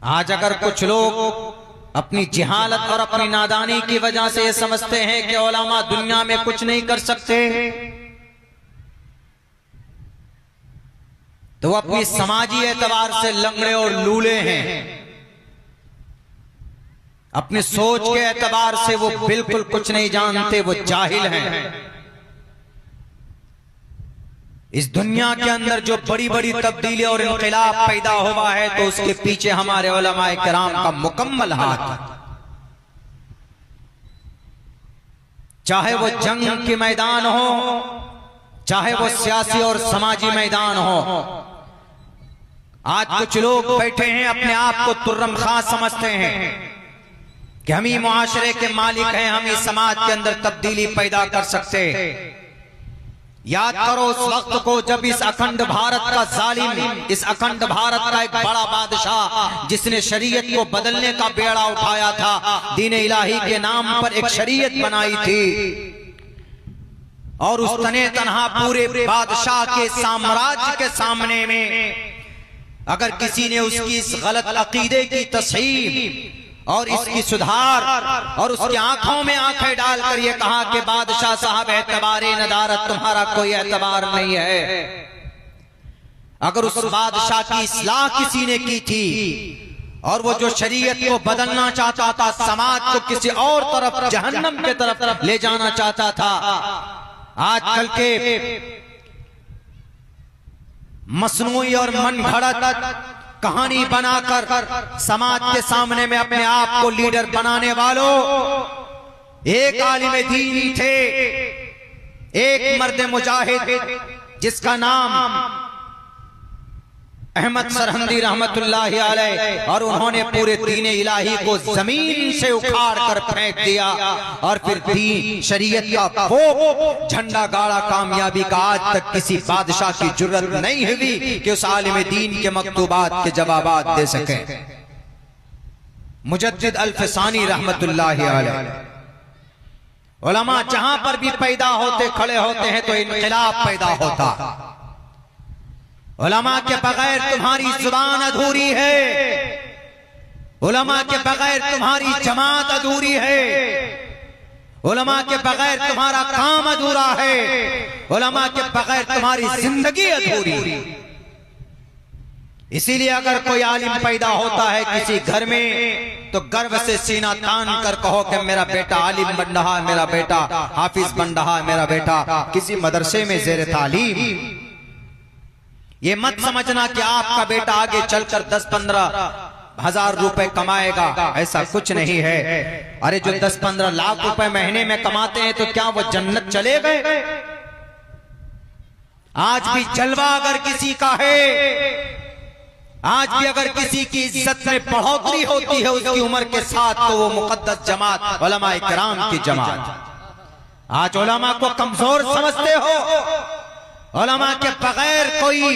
आज अगर कुछ लोग अपनी जिहालत और अपनी नादानी की वजह से ये समझते हैं कि उलमा दुनिया में कुछ नहीं कर सकते, तो वो अपनी समाजी एतबार से लंगड़े और लूले हैं। अपनी सोच के एतबार से वो बिल्कुल कुछ नहीं जानते, वो जाहिल हैं। इस दुनिया के अंदर जो बड़ी बड़ी तब्दीली और इनकलाब पैदा हुआ है तो उसके पीछे हमारे उलमाए किराम का मुकम्मल हाथ है। चाहे वो जंग के मैदान हो, चाहे वो सियासी और समाजी मैदान हो। आज कुछ लोग बैठे हैं अपने आप को तुर्रम खां समझते हैं कि हम ही मुआशरे के मालिक हैं, हम ही समाज के अंदर तब्दीली पैदा कर सकते हैं। याद करो उस वक्त को जब इस अखंड भारत का जालिम, इस अखंड भारत का एक बड़ा बादशाह जिसने शरीयत को बदलने का बेड़ा उठाया था, दीन इलाही के नाम पर एक शरीयत बनाई थी, और उस तने तनहा पूरे बादशाह के साम्राज्य के सामने में अगर किसी ने उसकी इस गलत अकीदे की तस्हीह और इसकी सुधार और उसकी आंखों में आंखें डालकर ये कहा कि बादशाह साहब एतबारे नदारत तुम्हारा कोई एतबार नहीं है, अगर उस बादशाह की इस्लाह किसी ने की थी और वो जो शरीयत को बदलना चाहता था, समाज को किसी और तरफ जहन्नम के तरफ ले जाना चाहता था, आजकल के मसनूई और मनगढ़ंत कहानी बनाकर समाज के सामने में अपने आप को लीडर बनाने वालों, एक आलिम दीन थे, एक मर्द मुजाहिद जिसका नाम अहमद सरहंदी रहमतुल्लाहि अलैह, और उन्होंने पूरे दीन इलाही को जमीन से उखाड़ कर फेंक दिया और फिर दीन शरीयत का वो झंडा गाड़ा कामयाबी का। आज तक किसी बादशाह की जुर्रत नहीं हुई कि उस आलिम दीन के मकतूबात के जवाबात दे सके। मुजद्दिद अल-फसानी रहमतुल्लाहि अलैह, उलमा जहां पर भी पैदा होते खड़े होते हैं तो इनकलाब पैदा होता। उलमा के बगैर तुम्हारी जुबान अधूरी है, उलमा के बगैर तुम्हारी जमात अधूरी है, उलमा के बगैर तुम्हारा काम अधूरा है, उलमा के बगैर तुम्हारी जिंदगी अधूरी है। इसीलिए अगर कोई आलिम पैदा होता है किसी घर में तो गर्व से सीना तान कर कहो कि मेरा बेटा आलिम बन रहा है, मेरा बेटा हाफिज बन रहा है, मेरा बेटा किसी मदरसे में जेर तालीम। ये मत समझना कि आपका बेटा आगे चलकर 10-15 हजार रुपए कमाएगा, ऐसा कुछ नहीं है। अरे जो 10-15 लाख रुपए महीने में कमाते हैं तो क्या वो जन्नत चले गए? आज भी जलवा अगर किसी का है, आज भी अगर किसी की इज्जत में बढ़ोतरी होती है उसकी उम्र के साथ, तो वो मुकद्दस जमात उलमा इकराम की जमात। आज उलमा को कमजोर समझते हो, उलमा के बगैर कोई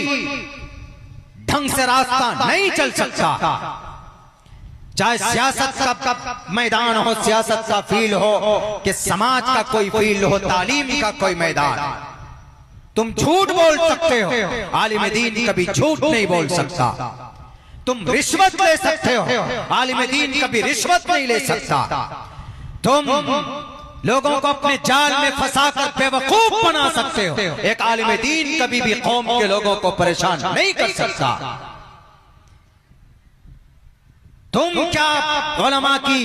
ढंग से रास्ता नहीं चल सकता। चाहे सियासत का मैदान हो, सियासत का फील्ड हो, कि समाज का कोई फील्ड हो, तालीम का कोई मैदान। तुम झूठ बोल सकते हो, आलिम दीन कभी झूठ नहीं बोल सकता। तुम रिश्वत ले सकते हो, आलिम दीन कभी रिश्वत नहीं ले सकता। तुम लोगों को अपने जाल में फंसाकर बेवकूफ बना सकते हो, एक आलिम दीन कभी भी कौम के लोगों को परेशान नहीं कर सकता। तुम क्या उलमा की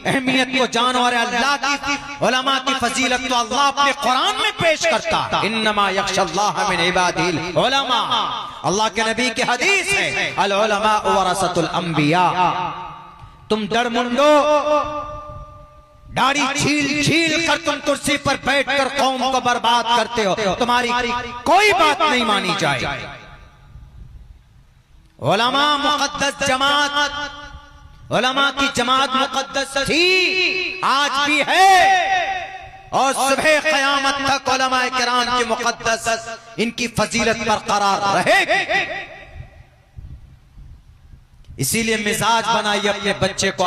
अहमियत को जानो? और अल्लाह की उलमा की फजीलत तो अल्लाह अपने कुरान में पेश करता, इन्नमा यख्शल्लाह मिन इबादिल उलमा। अल्लाह के नबी की हदीस है, अल उलमा वरसतुल अंबिया। तुम डरमुंडो दाढ़ी छील छील कर तुम कुर्सी पर बैठकर कौम को बर्बाद करते हो, तुम्हारी कोई बात नहीं मानी जाए। उलमा मुकद्दस जमात, उलमा की जमात मुकद्दस थी, आज भी है, और सुबह क़यामत तक उलमा किराम की मुकद्दस इनकी फजीलत बरकरार रहेगी। इसीलिए मिजाज बनाइए अपने बच्चे को